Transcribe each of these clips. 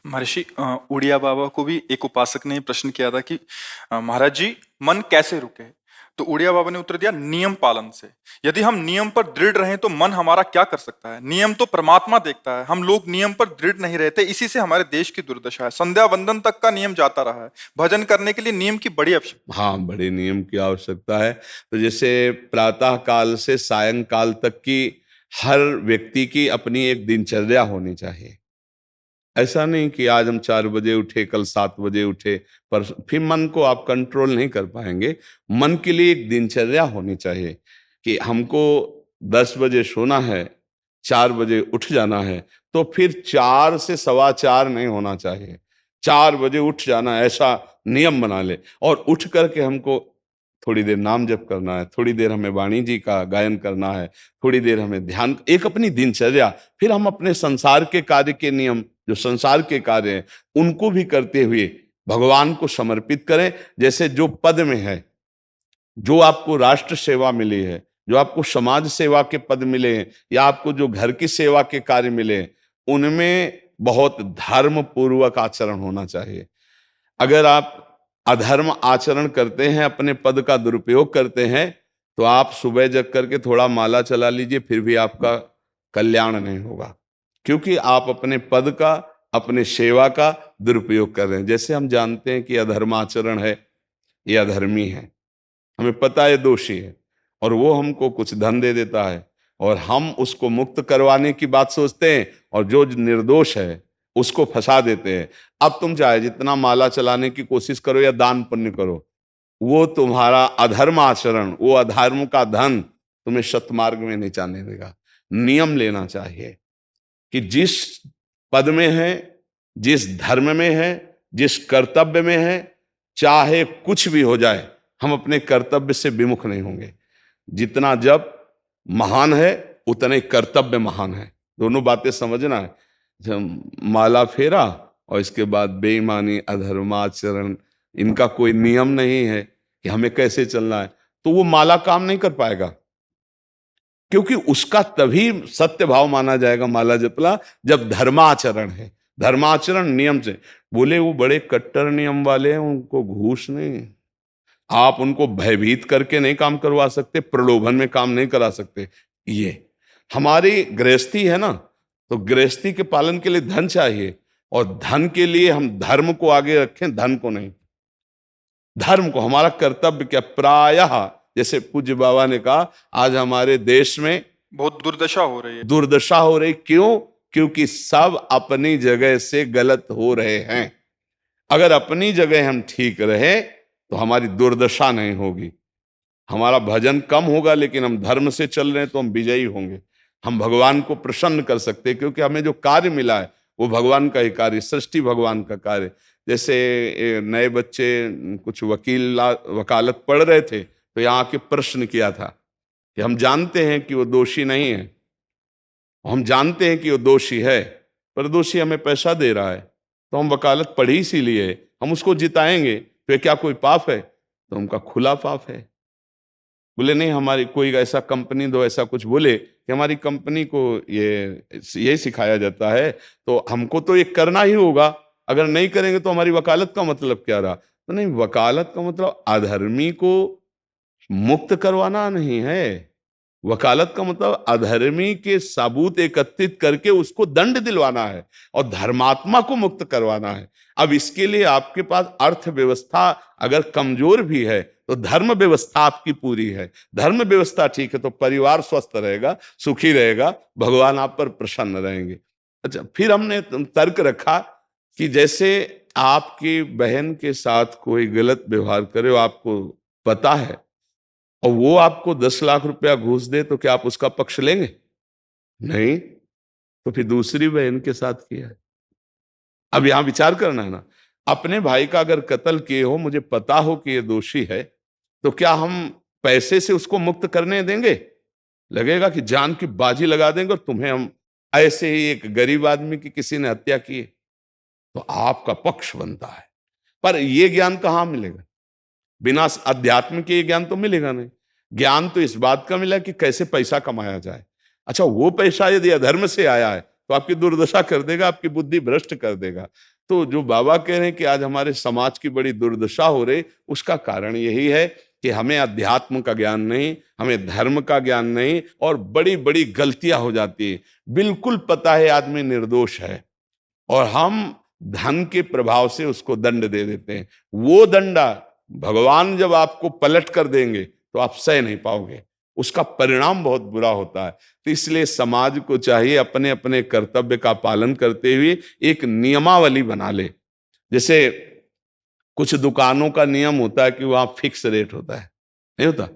महर्षि उड़िया बाबा को भी एक उपासक ने प्रश्न किया था कि महाराज जी, मन कैसे रुके? तो उड़िया बाबा ने उत्तर दिया, नियम पालन से। यदि हम नियम पर दृढ़ रहें तो मन हमारा क्या कर सकता है? नियम तो परमात्मा देखता है, हम लोग नियम पर दृढ़ नहीं रहते, इसी से हमारे देश की दुर्दशा है। संध्या वंदन तक का नियम जाता रहा है, भजन करने के लिए नियम की बड़ी आवश्यकता। हाँ, बड़े नियम की आवश्यकता है। तो जैसे प्रातः काल से सायंकाल तक की हर व्यक्ति की अपनी एक दिनचर्या होनी चाहिए। ऐसा नहीं कि आज हम 4 बजे उठे, कल 7 बजे उठे, पर फिर मन को आप कंट्रोल नहीं कर पाएंगे। मन के लिए एक दिनचर्या होनी चाहिए कि हमको 10 बजे सोना है, 4 बजे उठ जाना है। तो फिर 4 से 4:15 नहीं होना चाहिए, 4 बजे उठ जाना, ऐसा नियम बना ले। और उठ करके हमको थोड़ी देर नाम जप करना है, थोड़ी देर हमें वाणी जी का गायन करना है, थोड़ी देर हमें ध्यान, एक अपनी दिनचर्या। फिर हम अपने संसार के कार्य के नियम, जो संसार के कार्य हैं, उनको भी करते हुए भगवान को समर्पित करें। जैसे जो पद में है, जो आपको राष्ट्र सेवा मिली है, जो आपको समाज सेवा के पद मिले हैं, या आपको जो घर की सेवा के कार्य मिले हैं, उनमें बहुत धर्म पूर्वक आचरण होना चाहिए। अगर आप अधर्म आचरण करते हैं, अपने पद का दुरुपयोग करते हैं, तो आप सुबह जग करके थोड़ा माला चला लीजिए, फिर भी आपका कल्याण नहीं होगा, क्योंकि आप अपने पद का, अपने सेवा का दुरुपयोग कर रहे हैं। जैसे हम जानते हैं कि अधर्माचरण है, ये अधर्मी है, हमें पता है दोषी है, और वो हमको कुछ धन दे देता है, और हम उसको मुक्त करवाने की बात सोचते हैं, और जो निर्दोष है उसको फंसा देते हैं। अब तुम चाहे जितना माला चलाने की कोशिश करो या दान पुण्य करो, वो तुम्हारा अधर्म आचरण, वो अधर्म का धन तुम्हें सतमार्ग में नहीं जाने देगा। नियम लेना चाहिए कि जिस पद में है, जिस धर्म में है, जिस कर्तव्य में है, चाहे कुछ भी हो जाए, हम अपने कर्तव्य से विमुख नहीं होंगे। जितना जप महान है, उतने कर्तव्य महान है। दोनों बातें समझना है। जब माला फेरा और इसके बाद बेईमानी, अधर्माचरण, इनका कोई नियम नहीं है कि हमें कैसे चलना है, तो वो माला काम नहीं कर पाएगा, क्योंकि उसका तभी सत्य भाव माना जाएगा माला जपला जब धर्माचरण है। धर्माचरण नियम से। बोले वो बड़े कट्टर नियम वाले हैं, उनको घूस नहीं, आप उनको भयभीत करके नहीं काम करवा सकते, प्रलोभन में काम नहीं करा सकते। ये हमारी गृहस्थी है ना, तो गृहस्थी के पालन के लिए धन चाहिए, और धन के लिए हम धर्म को आगे रखें, धन को नहीं। धर्म को, हमारा कर्तव्य क्या, प्रायः जैसे पूज्य बाबा ने कहा, आज हमारे देश में बहुत दुर्दशा हो रही है। दुर्दशा हो रही, क्यों? क्योंकि सब अपनी जगह से गलत हो रहे हैं। अगर अपनी जगह हम ठीक रहे तो हमारी दुर्दशा नहीं होगी। हमारा भजन कम होगा, लेकिन हम धर्म से चल रहे हैं तो हम विजयी होंगे। हम भगवान को प्रसन्न कर सकते हैं, क्योंकि हमें जो कार्य मिला है वो भगवान का ही कार्य, सृष्टि भगवान का कार्य। जैसे नए बच्चे कुछ वकालत पढ़ रहे थे, तो यहाँ आके प्रश्न किया था कि हम जानते हैं कि वो दोषी नहीं है, हम जानते हैं कि वो दोषी है, पर दोषी हमें पैसा दे रहा है, तो हम वकालत पढ़ी इसीलिए, हम उसको जिताएंगे, तो क्या कोई पाप है? तो उनका खुला पाप है। बोले नहीं, हमारी कोई ऐसा कंपनी दो, ऐसा कुछ बोले कि हमारी कंपनी को ये सिखाया जाता है, तो हमको तो ये करना ही होगा, अगर नहीं करेंगे तो हमारी वकालत का मतलब क्या रहा? तो नहीं, वकालत का मतलब अधर्मी को मुक्त करवाना नहीं है। वकालत का मतलब अधर्मी के सबूत एकत्रित करके उसको दंड दिलवाना है, और धर्मात्मा को मुक्त करवाना है। अब इसके लिए आपके पास अर्थव्यवस्था अगर कमजोर भी है, तो धर्म व्यवस्था आपकी पूरी है। धर्म व्यवस्था ठीक है तो परिवार स्वस्थ रहेगा, सुखी रहेगा, भगवान आप पर प्रसन्न रहेंगे। अच्छा, फिर हमने तर्क रखा कि जैसे आपकी बहन के साथ कोई गलत व्यवहार करे, वो आपको पता है, और वो आपको 10 लाख रुपया घूस दे, तो क्या आप उसका पक्ष लेंगे? नहीं। तो फिर दूसरी बहन के साथ किया है। अब यहां विचार करना है ना, अपने भाई का अगर कत्ल किए हो, मुझे पता हो कि ये दोषी है, तो क्या हम पैसे से उसको मुक्त करने देंगे? लगेगा कि जान की बाजी लगा देंगे, और तुम्हें हम, ऐसे ही एक गरीब आदमी की किसी ने हत्या की है, तो आपका पक्ष बनता है। पर यह ज्ञान कहां मिलेगा? बिना अध्यात्म के ये ज्ञान तो मिलेगा नहीं। ज्ञान तो इस बात का मिला कि कैसे पैसा कमाया जाए। अच्छा, वो पैसा यदि अधर्म से आया है तो आपकी दुर्दशा कर देगा, आपकी बुद्धि भ्रष्ट कर देगा। तो जो बाबा कह रहे हैं कि आज हमारे समाज की बड़ी दुर्दशा हो रही, उसका कारण यही है कि हमें अध्यात्म का ज्ञान नहीं, हमें धर्म का ज्ञान नहीं, और बड़ी बड़ी गलतियां हो जाती है। बिल्कुल पता है आदमी निर्दोष है और हम धन के प्रभाव से उसको दंड दे देते हैं। वो दंडा भगवान जब आपको पलट कर देंगे तो आप सह नहीं पाओगे, उसका परिणाम बहुत बुरा होता है। तो इसलिए समाज को चाहिए अपने अपने कर्तव्य का पालन करते हुए एक नियमावली बना ले। जैसे कुछ दुकानों का नियम होता है कि वहां फिक्स रेट होता है, नहीं होता?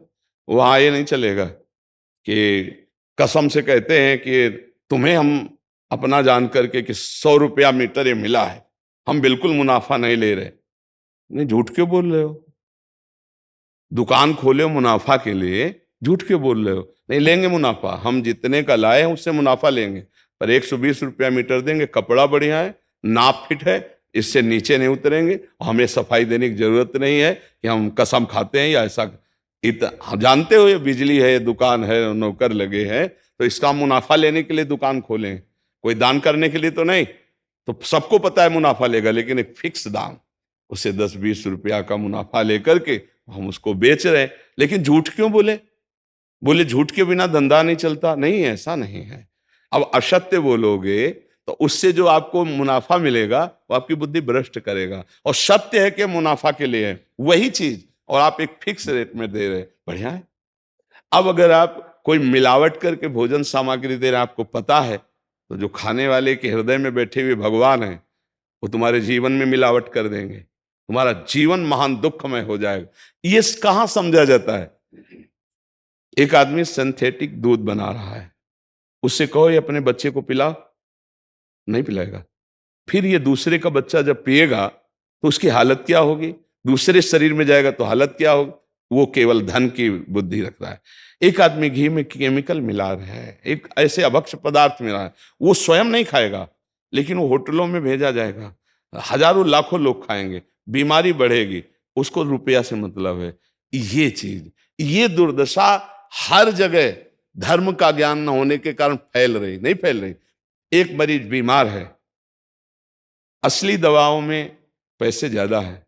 वहां ये नहीं चलेगा कि कसम से कहते हैं कि तुम्हें हम अपना जान करके कि 100 रुपया मीटर ये मिला है, हम बिल्कुल मुनाफा नहीं ले रहे। नहीं, झूठ क्यों बोल रहे हो? दुकान खोले हो मुनाफा के लिए, झूठ क्यों बोल रहे हो? नहीं लेंगे मुनाफा, हम जितने का लाए हैं उससे मुनाफा लेंगे, पर 120 रुपया मीटर देंगे। कपड़ा बढ़िया है, नाप फिट है, इससे नीचे नहीं उतरेंगे, हमें सफाई देने की जरूरत नहीं है कि हम कसम खाते हैं या ऐसा। हम जानते हो ये बिजली है, दुकान है, नौकर लगे हैं, तो इसका मुनाफा लेने के लिए दुकान खोलें, कोई दान करने के लिए तो नहीं। तो सबको पता है मुनाफा लेगा, लेकिन एक फिक्स दाम, उससे 10-20 रुपया का मुनाफा लेकर के हम उसको बेच रहे हैं। लेकिन झूठ क्यों बोले? बोले झूठ के बिना धंधा नहीं चलता। नहीं, ऐसा नहीं है। अब असत्य बोलोगे तो उससे जो आपको मुनाफा मिलेगा वो आपकी बुद्धि भ्रष्ट करेगा, और सत्य है कि मुनाफा के लिए है वही चीज, और आप एक फिक्स रेट में दे रहे हैं, बढ़िया है। अब अगर आप कोई मिलावट करके भोजन सामग्री दे रहे हैं, आपको पता है, तो जो खाने वाले के हृदय में बैठे हुए भगवान हैं वो तुम्हारे जीवन में मिलावट कर देंगे, तुम्हारा जीवन महान दुखमय हो जाएगा। ये कहां समझा जाता है? एक आदमी सिंथेटिक दूध बना रहा है, उससे कहो ये अपने बच्चे को पिला, नहीं पिलाएगा। फिर ये दूसरे का बच्चा जब पिएगा तो उसकी हालत क्या होगी? दूसरे शरीर में जाएगा तो हालत क्या होगी? वो केवल धन की बुद्धि रख रहा है। एक आदमी घी में केमिकल मिला रहा है, एक ऐसे अभक्ष पदार्थ मिला है, वो स्वयं नहीं खाएगा, लेकिन वो होटलों में भेजा जाएगा, हजारों लाखों लोग खाएंगे, बीमारी बढ़ेगी, उसको रुपया से मतलब है। ये चीज, ये दुर्दशा हर जगह धर्म का ज्ञान न होने के कारण फैल रही, नहीं फैल रही। एक मरीज बीमार है, असली दवाओं में पैसे ज्यादा है,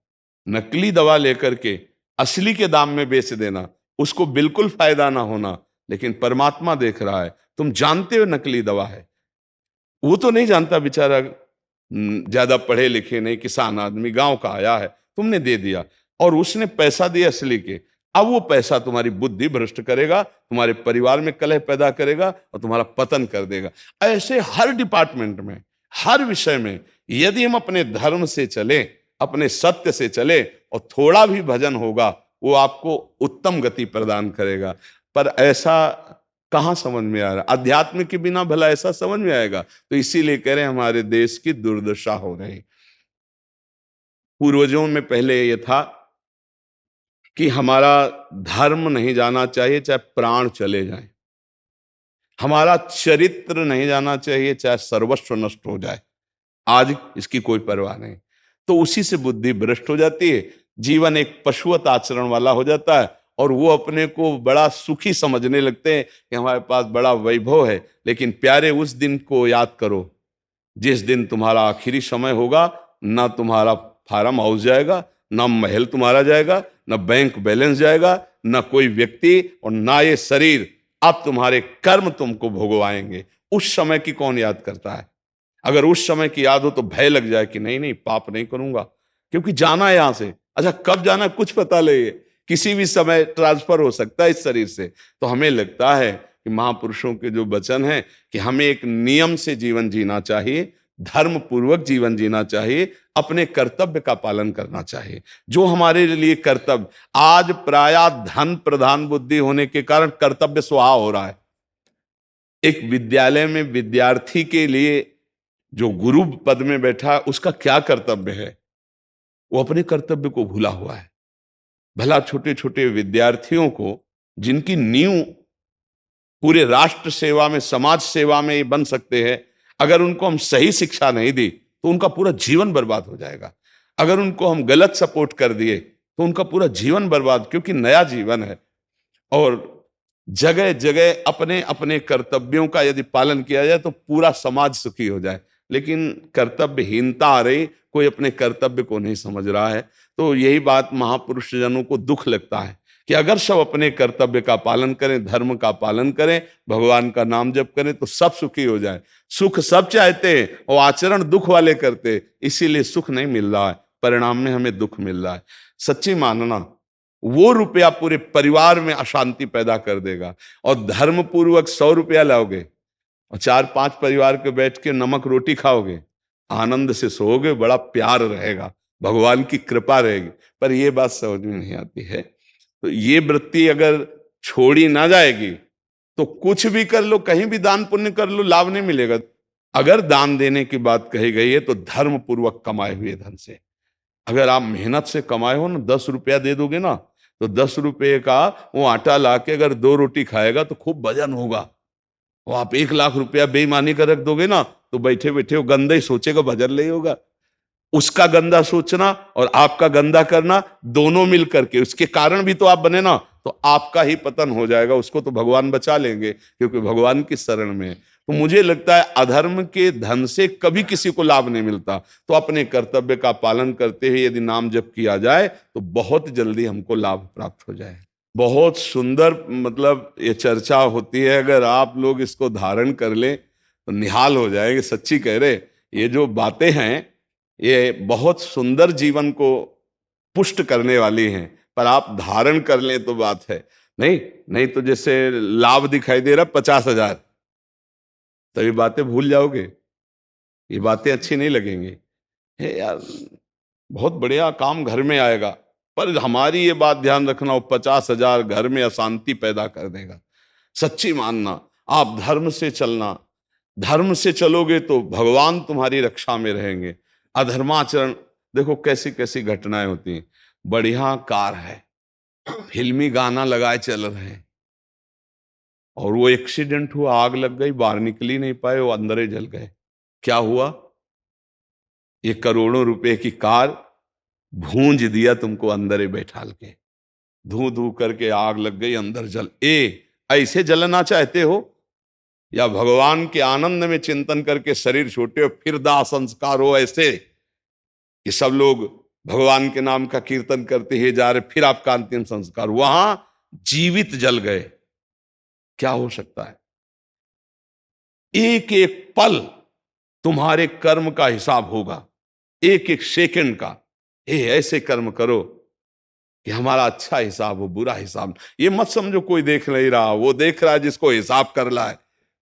नकली दवा लेकर के असली के दाम में बेच देना, उसको बिल्कुल फायदा ना होना। लेकिन परमात्मा देख रहा है, तुम जानते हो नकली दवा है, वो तो नहीं जानता बेचारा, ज्यादा पढ़े लिखे नहीं, किसान आदमी गांव का आया है, तुमने दे दिया और उसने पैसा दिया असली के। अब वो पैसा तुम्हारी बुद्धि भ्रष्ट करेगा, तुम्हारे परिवार में कलह पैदा करेगा और तुम्हारा पतन कर देगा। ऐसे हर डिपार्टमेंट में, हर विषय में यदि हम अपने धर्म से चले, अपने सत्य से चले, और थोड़ा भी भजन होगा, वो आपको उत्तम गति प्रदान करेगा। पर ऐसा कहां समझ में आ रहा? अध्यात्म के बिना भला ऐसा समझ में आएगा? तो इसीलिए कह रहे हैं हमारे देश की दुर्दशा हो रही। पूर्वजों में पहले ये था कि हमारा धर्म नहीं जाना चाहिए चाहे प्राण चले जाएं, हमारा चरित्र नहीं जाना चाहिए चाहे सर्वस्व नष्ट हो जाए। आज इसकी कोई परवाह नहीं, तो उसी से बुद्धि भ्रष्ट हो जाती है, जीवन एक पशुवत आचरण वाला हो जाता है, और वो अपने को बड़ा सुखी समझने लगते हैं कि हमारे पास बड़ा वैभव है। लेकिन प्यारे, उस दिन को याद करो जिस दिन तुम्हारा आखिरी समय होगा, ना तुम्हारा फार्म हाउस जाएगा, ना महल तुम्हारा जाएगा, ना बैंक बैलेंस जाएगा, ना कोई व्यक्ति, और ना ये शरीर। अब तुम्हारे कर्म तुमको भोगवाएंगे। उस समय की कौन याद करता है? अगर उस समय की याद हो तो भय लग जाए कि नहीं नहीं, पाप नहीं करूंगा, क्योंकि जाना है यहां से। अच्छा, कब जाना कुछ पता नहीं, किसी भी समय ट्रांसफर हो सकता है इस शरीर से। तो हमें लगता है कि महापुरुषों के जो वचन है कि हमें एक नियम से जीवन जीना चाहिए, धर्म पूर्वक जीवन जीना चाहिए, अपने कर्तव्य का पालन करना चाहिए। जो हमारे लिए कर्तव्य, आज प्रायः धन प्रधान बुद्धि होने के कारण कर्तव्य स्वाहा हो रहा है। एक विद्यालय में विद्यार्थी के लिए जो गुरु पद में बैठा है, उसका क्या कर्तव्य है? वो अपने कर्तव्य को भूला हुआ है। भला छोटे छोटे विद्यार्थियों को, जिनकी नींव पूरे राष्ट्र सेवा में, समाज सेवा में ये बन सकते हैं, अगर उनको हम सही शिक्षा नहीं दी तो उनका पूरा जीवन बर्बाद हो जाएगा। अगर उनको हम गलत सपोर्ट कर दिए तो उनका पूरा जीवन बर्बाद, क्योंकि नया जीवन है। और जगह जगह अपने अपने कर्तव्यों का यदि पालन किया जाए तो पूरा समाज सुखी हो जाए। लेकिन कर्तव्यहीनता आ रही, कोई अपने कर्तव्य को नहीं समझ रहा है। तो यही बात महापुरुष जनों को दुख लगता है कि अगर सब अपने कर्तव्य का पालन करें, धर्म का पालन करें, भगवान का नाम जप करें तो सब सुखी हो जाए। सुख सब चाहते हैं और आचरण दुख वाले करते हैं, इसीलिए सुख नहीं मिल रहा है, परिणाम में हमें दुख मिल रहा है। सच्ची मानना, वो रुपया पूरे परिवार में अशांति पैदा कर देगा। और धर्म पूर्वक 100 रुपया लाओगे और 4-5 परिवार के बैठ के नमक रोटी खाओगे, आनंद से सोओगे, बड़ा प्यार रहेगा, भगवान की कृपा रहेगी। पर ये बात समझ में नहीं आती है। तो ये वृत्ति अगर छोड़ी ना जाएगी तो कुछ भी कर लो, कहीं भी दान पुण्य कर लो, लाभ नहीं मिलेगा। अगर दान देने की बात कही गई है तो धर्म पूर्वक कमाए हुए धन से। अगर आप मेहनत से कमाए हो ना, 10 रुपया दे दोगे ना, तो 10 रुपये का वो आटा लाके अगर 2 रोटी खाएगा तो खूब वजन होगा। वो आप 1 लाख रुपया बेईमानी का रख दोगे ना, तो बैठे बैठे वो गंदा ही सोचेगा, वजन नहीं होगा। उसका गंदा सोचना और आपका गंदा करना, दोनों मिल करके उसके कारण भी तो आप बने ना, तो आपका ही पतन हो जाएगा। उसको तो भगवान बचा लेंगे क्योंकि भगवान की शरण में है। तो मुझे लगता है अधर्म के धन से कभी किसी को लाभ नहीं मिलता। तो अपने कर्तव्य का पालन करते हुए यदि नाम जप किया जाए तो बहुत जल्दी हमको लाभ प्राप्त हो जाए। बहुत सुंदर मतलब ये चर्चा होती है, अगर आप लोग इसको धारण कर लें तो निहाल हो जाएंगे। सच्ची कह रहे, ये जो बातें हैं ये बहुत सुंदर जीवन को पुष्ट करने वाली हैं, पर आप धारण कर लें तो बात है। नहीं तो जैसे लाभ दिखाई दे रहा 50,000, तभी बातें भूल जाओगे, ये बातें अच्छी नहीं लगेंगी। हे यार, बहुत बढ़िया काम घर में आएगा, पर हमारी ये बात ध्यान रखना, वो 50,000 घर में अशांति पैदा कर देगा। सच्ची मानना, आप धर्म से चलना, धर्म से चलोगे तो भगवान तुम्हारी रक्षा में रहेंगे। अधर्माचरण, देखो कैसी कैसी घटनाएं होती हैं। बढ़िया कार है, फिल्मी गाना लगाए चल रहे हैं, और वो एक्सीडेंट हुआ, आग लग गई, बाहर निकल ही नहीं पाए, वो अंदर ही जल गए। क्या हुआ? ये करोड़ों रुपए की कार भूंज दिया तुमको अंदर ही बैठाल के, धू धू करके आग लग गई, अंदर जल। ऐसे जलना चाहते हो या भगवान के आनंद में चिंतन करके शरीर छोटे हो फिर दाह संस्कार हो ऐसे कि सब लोग भगवान के नाम का कीर्तन करते ही जा रहे, फिर आपका अंतिम संस्कार वहां जीवित जल गए? क्या हो सकता है? एक एक पल तुम्हारे कर्म का हिसाब होगा, एक एक सेकंड का। ऐसे कर्म करो कि हमारा अच्छा हिसाब हो, बुरा हिसाब। ये मत समझो कोई देख नहीं रहा, वो देख रहा है जिसको हिसाब कर रहा है,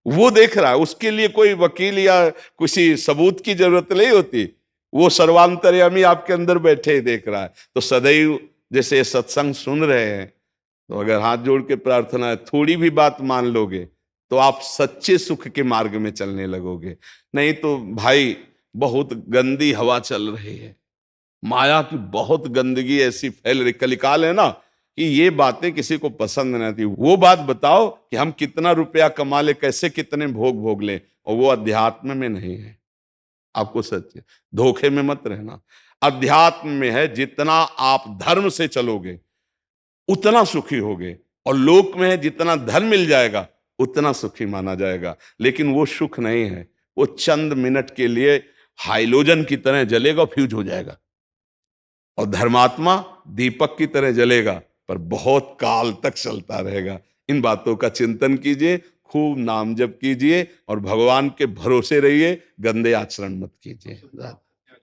वो देख रहा है। उसके लिए कोई वकील या किसी सबूत की जरूरत नहीं होती, वो सर्वांतर्यामी आपके अंदर बैठे ही देख रहा है। तो सदैव जैसे सत्संग सुन रहे हैं, तो अगर हाथ जोड़ के प्रार्थना है, थोड़ी भी बात मान लोगे तो आप सच्चे सुख के मार्ग में चलने लगोगे। नहीं तो भाई बहुत गंदी हवा चल रही है, माया की बहुत गंदगी ऐसी फैल रही, कलिकाल है ना, कि ये बातें किसी को पसंद नहीं आती। वो बात बताओ कि हम कितना रुपया कमा ले, कैसे कितने भोग भोग ले, और वो अध्यात्म में नहीं है। आपको सच धोखे में मत रहना, अध्यात्म में है। जितना आप धर्म से चलोगे उतना सुखी होगे, और लोक में है जितना धन मिल जाएगा उतना सुखी माना जाएगा। लेकिन वो सुख नहीं है, वो चंद मिनट के लिए हाइलोजन की तरह जलेगा, फ्यूज हो जाएगा। और धर्मात्मा दीपक की तरह जलेगा, पर बहुत काल तक चलता रहेगा। इन बातों का चिंतन कीजिए, खूब नाम जप कीजिए और भगवान के भरोसे रहिए, गंदे आचरण मत कीजिए।